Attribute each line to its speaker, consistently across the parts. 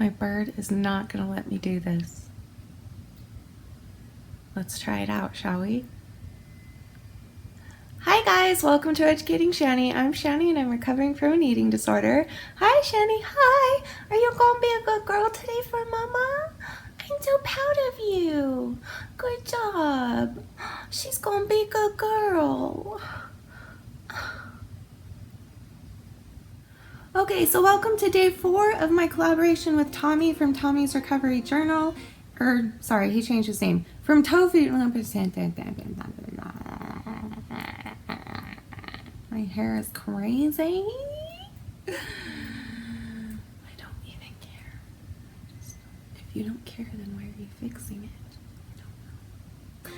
Speaker 1: My bird is not going to let me do this. Let's try it out, shall we? Hi guys, welcome to Educating Shanny. I'm Shanny and I'm recovering from an eating disorder. Hi Shanny, hi! Are you gonna be a good girl today for Mama? I'm so proud of you. Good job. She's gonna be a good girl. Okay, so welcome to day 4 of my collaboration with Tommy from Tommy's Recovery Journal. Sorry, he changed his name. From Tofu. My hair is crazy. I don't even care. If you don't care, then why are you fixing it?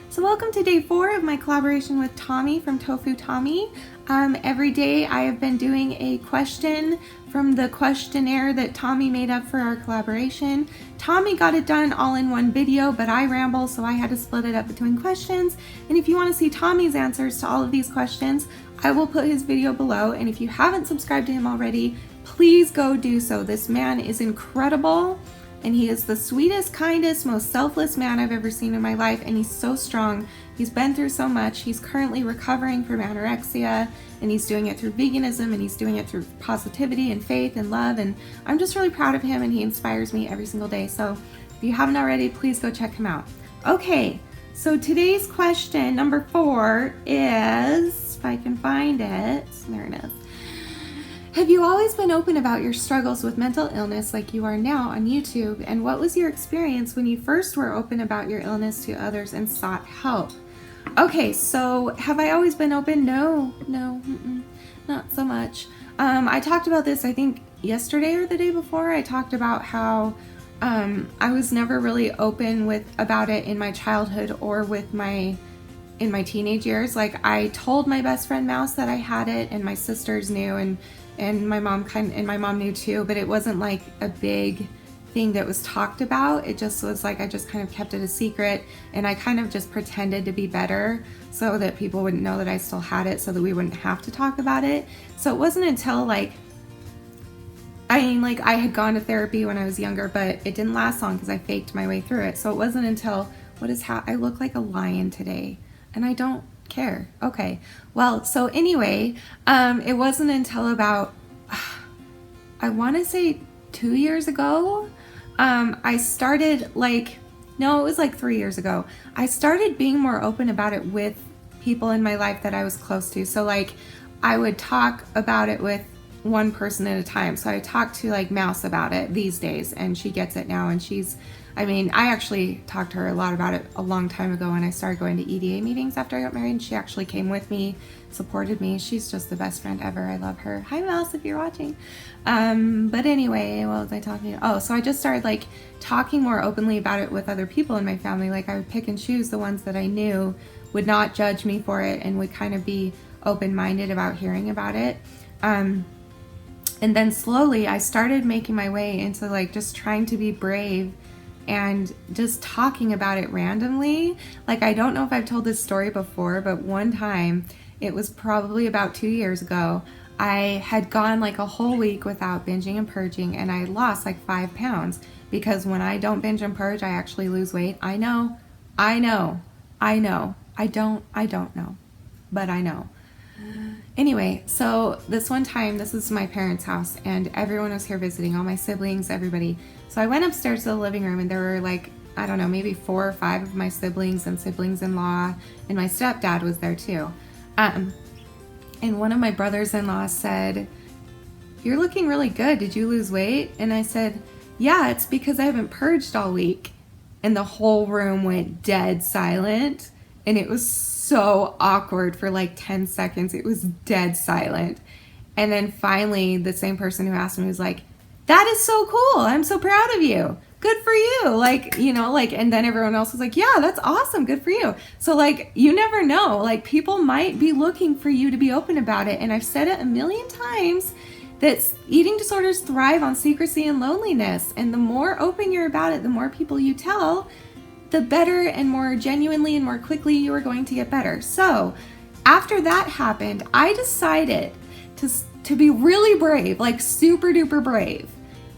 Speaker 1: So welcome to day 4 of my collaboration with Tommy from Tofu Tommy. Every day I have been doing a question from the questionnaire that Tommy made up for our collaboration. Tommy got it done all in one video, but I ramble, so I had to split it up between questions. And if you want to see Tommy's answers to all of these questions, I will put his video below. And if you haven't subscribed to him already, please go do so. This man is incredible. And he is the sweetest, kindest, most selfless man I've ever seen in my life. And he's so strong. He's been through so much. He's currently recovering from anorexia. And he's doing it through veganism. And he's doing it through positivity and faith and love. And I'm just really proud of him. And he inspires me every single day. So if you haven't already, please go check him out. Okay, so today's question, number 4, is, if I can find it, there it is. Have you always been open about your struggles with mental illness like you are now on YouTube? And what was your experience when you first were open about your illness to others and sought help? Okay, so have I always been open? No, not so much. I talked about this, I think, yesterday or the day before. I talked about how I was never really open about it in my childhood or in my teenage years. Like, I told my best friend Mouse that I had it, and my sisters knew, and my mom knew too, but it wasn't like a big thing that was talked about. It just was like I just kind of kept it a secret, and I kind of just pretended to be better so that people wouldn't know that I still had it, so that we wouldn't have to talk about it. So it wasn't until I had gone to therapy when I was younger, but it didn't last long because I faked my way through it. So it wasn't until I look like a lion today, and I don't care. Okay, well, so anyway, it wasn't until about I want to say 2 years ago, I started it was like 3 years ago, I started being more open about it with people in my life that I was close to. So like, I would talk about it with one person at a time. So I talk to like Mouse about it these days, and she gets it now, and I actually talked to her a lot about it a long time ago when I started going to EDA meetings after I got married, and she actually came with me, supported me. She's just the best friend ever. I love her. Hi Mouse, if you're watching. But anyway, what was I talking about? Oh, so I just started like talking more openly about it with other people in my family. Like, I would pick and choose the ones that I knew would not judge me for it and would kind of be open-minded about hearing about it. And then slowly I started making my way into like just trying to be brave and just talking about it randomly. Like, I don't know if I've told this story before, but one time, it was probably about 2 years ago, I had gone like a whole week without binging and purging, and I lost like 5 pounds, because when I don't binge and purge, I actually lose weight. I know. I don't know, but I know. Anyway, so this one time, this is my parents' house, and everyone was here visiting, all my siblings, everybody. So I went upstairs to the living room, and there were like, I don't know, maybe 4 or 5 of my siblings and siblings-in-law, and my stepdad was there too. And one of my brothers-in-law said, "You're looking really good. Did you lose weight?" And I said, "Yeah, it's because I haven't purged all week." And the whole room went dead silent, and it was so awkward for like 10 seconds. It was dead silent. And then finally, the same person who asked me was like, "That is so cool. I'm so proud of you. Good for you." Like, and then everyone else was like, "Yeah, that's awesome. Good for you." So like, you never know, like, people might be looking for you to be open about it. And I've said it a million times that eating disorders thrive on secrecy and loneliness. And the more open you're about it, the more people you tell, the better and more genuinely and more quickly you are going to get better. So after that happened, I decided to be really brave, like super duper brave,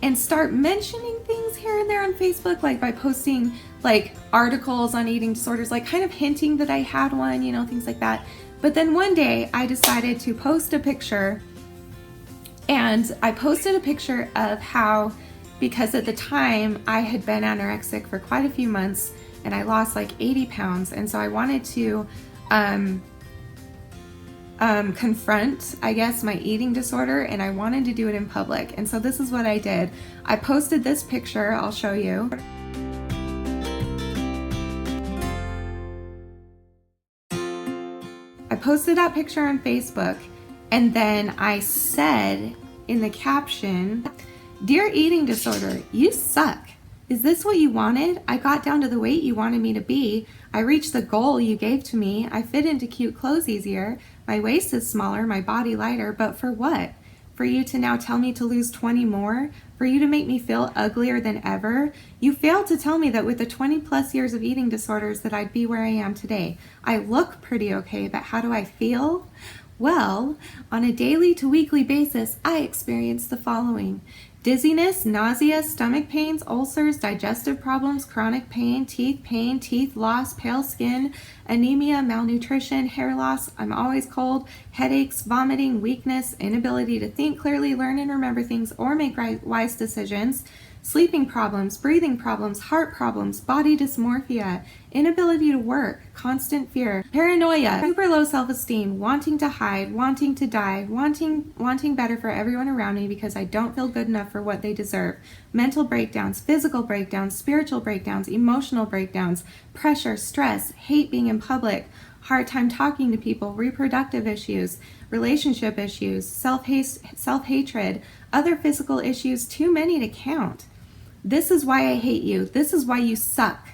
Speaker 1: and start mentioning things here and there on Facebook, like by posting like articles on eating disorders, like kind of hinting that I had one, you know, things like that. But then one day I decided to post a picture, and I posted a picture of how, because at the time I had been anorexic for quite a few months and I lost like 80 pounds. And so I wanted to confront, I guess, my eating disorder, and I wanted to do it in public. And so this is what I did. I posted this picture, I'll show you. I posted that picture on Facebook, and then I said in the caption, "Dear eating disorder, you suck. Is this what you wanted? I got down to the weight you wanted me to be. I reached the goal you gave to me. I fit into cute clothes easier. My waist is smaller, my body lighter, but for what? For you to now tell me to lose 20 more? For you to make me feel uglier than ever? You failed to tell me that with the 20 plus years of eating disorders that I'd be where I am today. I look pretty okay, but how do I feel? Well, on a daily to weekly basis, I experience the following: dizziness, nausea, stomach pains, ulcers, digestive problems, chronic pain, teeth loss, pale skin, anemia, malnutrition, hair loss, I'm always cold, headaches, vomiting, weakness, inability to think clearly, learn and remember things, or make wise decisions, sleeping problems, breathing problems, heart problems, body dysmorphia, inability to work, constant fear, paranoia, super low self-esteem, wanting to hide, wanting to die, wanting better for everyone around me because I don't feel good enough for what they deserve, mental breakdowns, physical breakdowns, spiritual breakdowns, emotional breakdowns, pressure, stress, hate being in public, hard time talking to people, reproductive issues, relationship issues, self-hatred, other physical issues, too many to count. This is why I hate you. This is why you suck.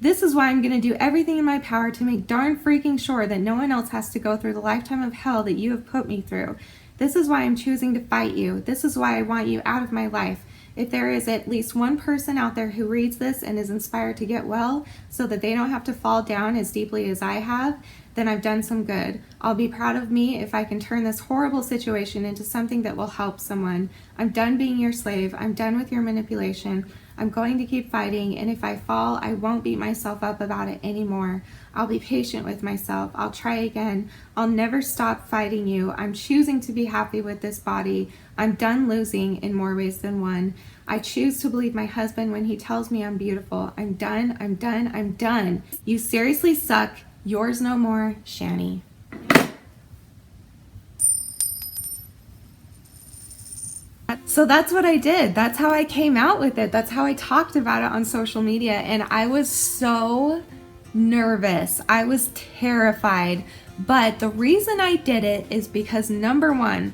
Speaker 1: This is why I'm going to do everything in my power to make darn freaking sure that no one else has to go through the lifetime of hell that you have put me through. This is why I'm choosing to fight you. This is why I want you out of my life. If there is at least one person out there who reads this and is inspired to get well so that they don't have to fall down as deeply as I have, then I've done some good. I'll be proud of me if I can turn this horrible situation into something that will help someone. I'm done being your slave. I'm done with your manipulation. I'm going to keep fighting, and if I fall, I won't beat myself up about it anymore. I'll be patient with myself. I'll try again. I'll never stop fighting you. I'm choosing to be happy with this body. I'm done losing in more ways than one. I choose to believe my husband when he tells me I'm beautiful. I'm done. I'm done. I'm done. You seriously suck. Yours no more, Shanny. So that's what I did. That's how I came out with it. That's how I talked about it on social media. And I was so nervous. I was terrified. But the reason I did it is because, number one,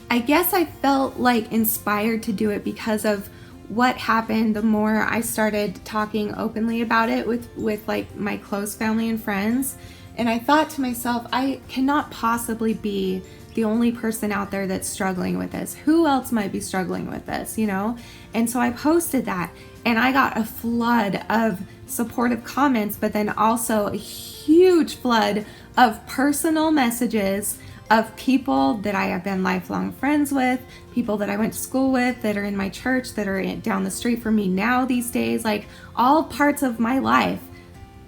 Speaker 1: I guess I felt like inspired to do it because of what happened the more I started talking openly about it with like my close family and friends. And I thought to myself, I cannot possibly be the only person out there that's struggling with this. Who else might be struggling with this, you know? And so I posted that, and I got a flood of supportive comments, but then also a huge flood of personal messages of people that I have been lifelong friends with, people that I went to school with, that are in my church, that are down the street from me now these days. Like, all parts of my life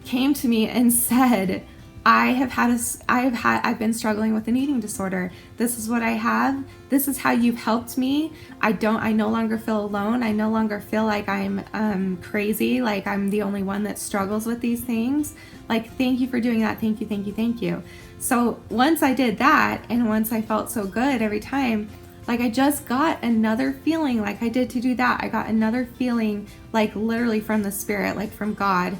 Speaker 1: came to me and said, I've been struggling with an eating disorder. This is what I have. This is how you've helped me. I no longer feel alone. I no longer feel like I'm crazy, like I'm the only one that struggles with these things. Like, thank you for doing that. Thank you, thank you, thank you. So once I did that, and once I felt so good every time, like, I just got another feeling like I did to do that. I got another feeling, like literally from the Spirit, like from God,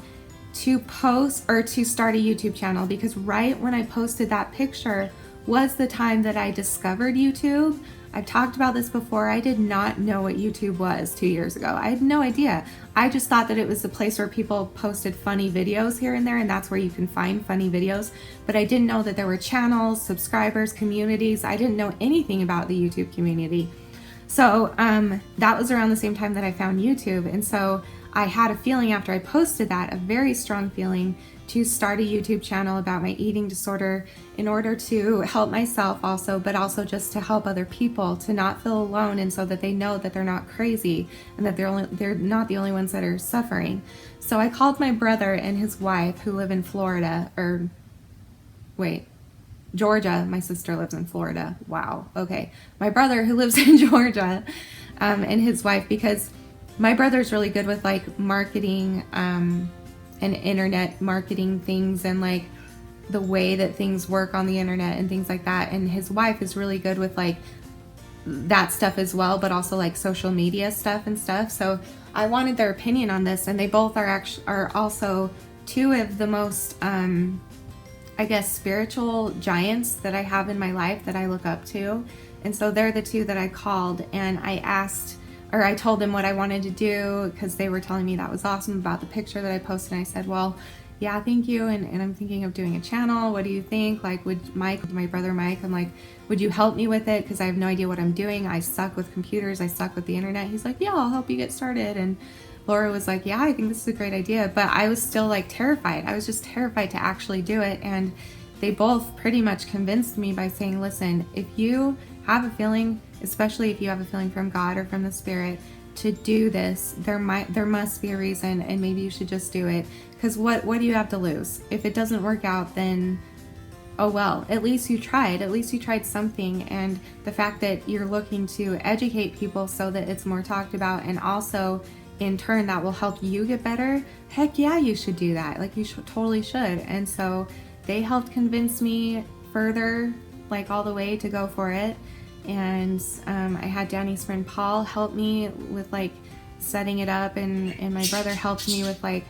Speaker 1: to post or to start a YouTube channel. Because right when I posted that picture was the time that I discovered YouTube. I've talked about this before. I did not know what YouTube was 2 years ago. I had no idea. I just thought that it was the place where people posted funny videos here and there, and that's where you can find funny videos. But I didn't know that there were channels, subscribers, communities. I didn't know anything about the YouTube community. So that was around the same time that I found YouTube. And so I had a feeling after I posted that, a very strong feeling to start a YouTube channel about my eating disorder in order to help myself also, but also just to help other people to not feel alone, and so that they know that they're not crazy and that they're not the only ones that are suffering. So I called my brother and his wife, who live in Florida, or wait, Georgia. My sister lives in Florida. Wow. Okay. My brother, who lives in Georgia, and his wife, because my brother's really good with like marketing, and internet marketing things, and like the way that things work on the internet and things like that. And his wife is really good with like that stuff as well, but also like social media stuff and stuff. So I wanted their opinion on this, and they both are also two of the most, I guess, spiritual giants that I have in my life that I look up to. And so they're the two that I called, and I told them what I wanted to do, because they were telling me that was awesome about the picture that I posted. And I said, well, yeah, thank you. And I'm thinking of doing a channel. What do you think? Like, would my brother Mike, I'm like, would you help me with it? Because I have no idea what I'm doing. I suck with computers. I suck with the internet. He's like, yeah, I'll help you get started. And Laura was like, yeah, I think this is a great idea. But I was still like terrified. I was just terrified to actually do it. And they both pretty much convinced me by saying, listen, if you have a feeling, especially if you have a feeling from God or from the Spirit to do this, there must be a reason, and maybe you should just do it. Because what do you have to lose? If it doesn't work out, then oh well, at least you tried. At least you tried something. And the fact that you're looking to educate people so that it's more talked about, and also in turn that will help you get better, heck yeah, you should do that. Like, you totally should. And so they helped convince me further, like all the way, to go for it. And I had Danny's friend Paul help me with like setting it up, and my brother helped me with like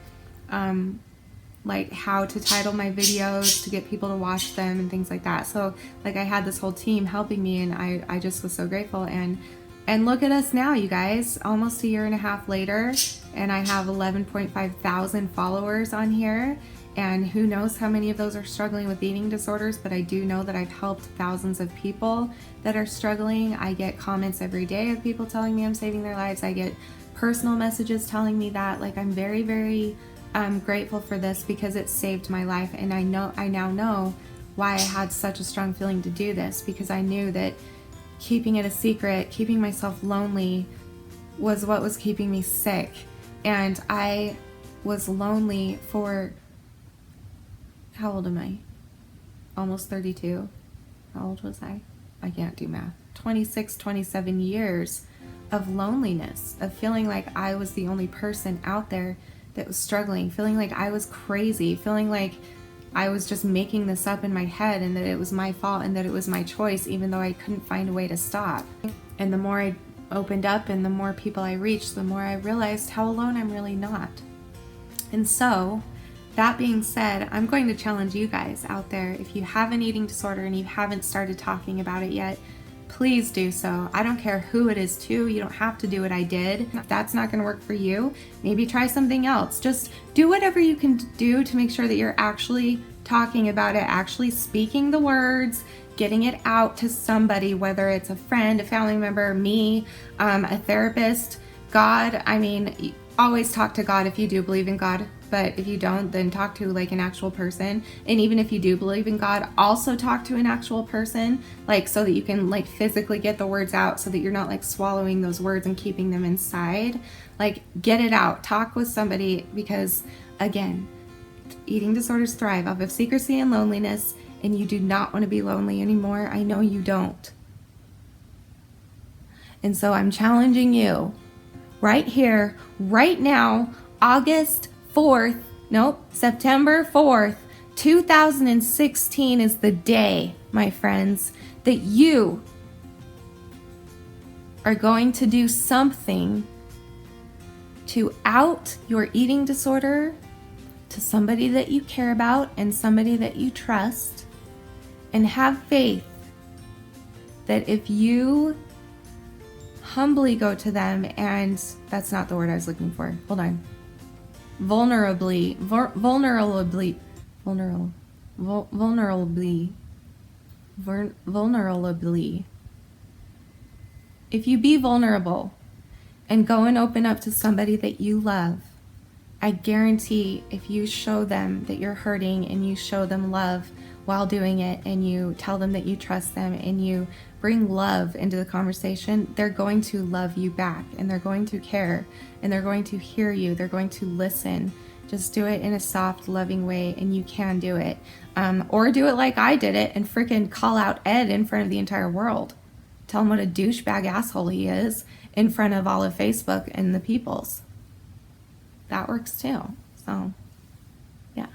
Speaker 1: how to title my videos to get people to watch them and things like that. So like I had this whole team helping me, and I just was so grateful. And look at us now, you guys, almost a year and a half later, and I have 11.5 thousand followers on here. And who knows how many of those are struggling with eating disorders, but I do know that I've helped thousands of people that are struggling. I get comments every day of people telling me I'm saving their lives. I get personal messages telling me that. Like, I'm very, very grateful for this, because it saved my life. And I now know why I had such a strong feeling to do this, because I knew that keeping it a secret, keeping myself lonely, was what was keeping me sick. And I was lonely for, how old am I? Almost 32. How old was I? I can't do math. 26, 27 years of loneliness, of feeling like I was the only person out there that was struggling, feeling like I was crazy, feeling like I was just making this up in my head, and that it was my fault, and that it was my choice, even though I couldn't find a way to stop. And the more I opened up and the more people I reached, the more I realized how alone I'm really not. And so, that being said, I'm going to challenge you guys out there. If you have an eating disorder and you haven't started talking about it yet, please do so. I don't care who it is too. You don't have to do what I did. If that's not going to work for you, maybe try something else. Just do whatever you can do to make sure that you're actually talking about it, actually speaking the words, getting it out to somebody, whether it's a friend, a family member, me, a therapist, God. I mean, always talk to God if you do believe in God. But if you don't, then talk to like an actual person. And even if you do believe in God, also talk to an actual person, like so that you can like physically get the words out, so that you're not like swallowing those words and keeping them inside. Like, get it out, talk with somebody, because again, eating disorders thrive off of secrecy and loneliness, and you do not want to be lonely anymore. I know you don't. And so I'm challenging you right here, right now, September 4th, 2016 is the day, my friends, that you are going to do something to out your eating disorder to somebody that you care about and somebody that you trust, and have faith that if you humbly go to them, and that's not the word I was looking for. Hold on. Vulnerably. If you be vulnerable and go and open up to somebody that you love, I guarantee if you show them that you're hurting and you show them love while doing it, and you tell them that you trust them and you bring love into the conversation, they're going to love you back, and they're going to care, and they're going to hear you, they're going to listen. Just do it in a soft, loving way, and you can do it. Or do it like I did it and freaking call out Ed in front of the entire world. Tell him what a douchebag asshole he is in front of all of Facebook and the peoples. That works too. So, yeah.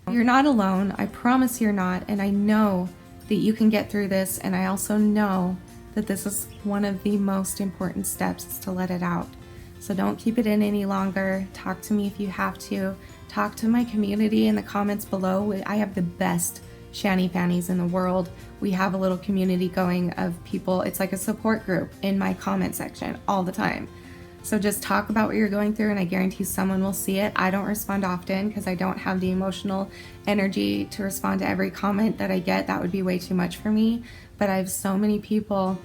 Speaker 1: You're not alone. I promise you're not. And I know that you can get through this. And I also know that this is one of the most important steps, is to let it out. So don't keep it in any longer. Talk to me if you have to. Talk to my community in the comments below. I have the best Shanny Panties in the world. We have a little community going of people. It's like a support group in my comment section all the time. So just talk about what you're going through, and I guarantee someone will see it. I don't respond often because I don't have the emotional energy to respond to every comment that I get. That would be way too much for me. But I have so many people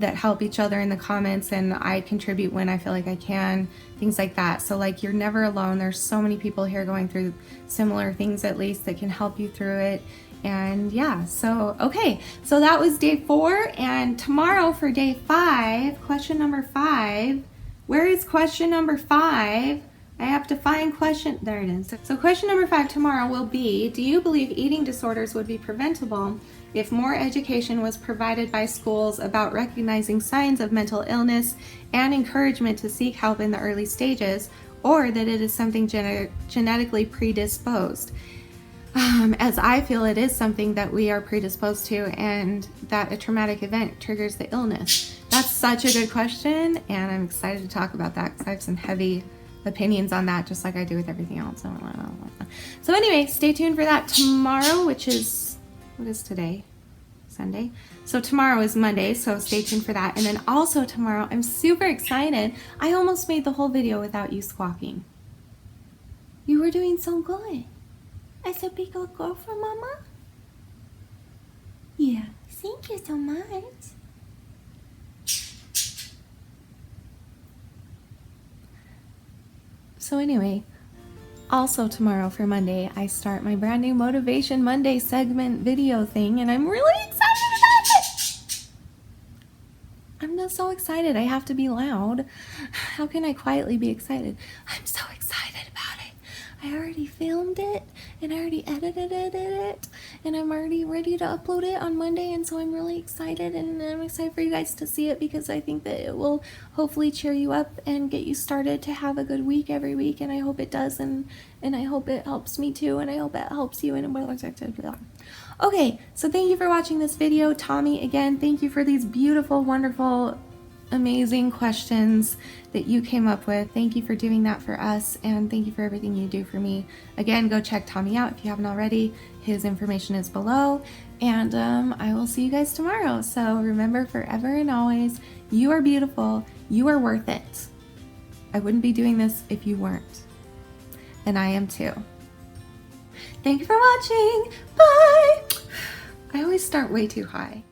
Speaker 1: that help each other in the comments, and I contribute when I feel like I can, things like that. So like, you're never alone. There's so many people here going through similar things, at least, that can help you through it. And yeah, so okay, so that was day 4, and tomorrow for day 5, question number 5. Where is question number 5? I have to find question, there it is. So question number 5 tomorrow will be, do you believe eating disorders would be preventable if more education was provided by schools about recognizing signs of mental illness and encouragement to seek help in the early stages, or that it is something genetically predisposed? As I feel it is something that we are predisposed to, and that a traumatic event triggers the illness. That's such a good question, and I'm excited to talk about that because I have some heavy opinions on that, just like I do with everything else. So anyway, stay tuned for that tomorrow, which is, what is today? Sunday. So tomorrow is Monday, so stay tuned for that. And then also tomorrow, I'm super excited. I almost made the whole video without you squawking. You were doing so good. I said, be good girl for mama. Yeah, thank you so much. So anyway, also tomorrow for Monday, I start my brand new Motivation Monday segment video thing, and I'm really excited about it. I'm just so excited. I have to be loud. How can I quietly be excited? I'm so excited about it. I already filmed it, and I already edited it, and I'm already ready to upload it on Monday, and so I'm really excited, and I'm excited for you guys to see it, because I think that it will hopefully cheer you up and get you started to have a good week every week, and I hope it does, and I hope it helps me too, and I hope it helps you, and okay, so thank you for watching this video. Tommy, again, thank you for these beautiful, wonderful, amazing questions that you came up with. Thank you for doing that for us, and thank you for everything you do for me. Again, go check Tommy out if you haven't already. His information is below, and I will see you guys tomorrow. So remember, forever and always, you are beautiful, you are worth it. I wouldn't be doing this if you weren't, and I am too. Thank you for watching. Bye. I always start way too high.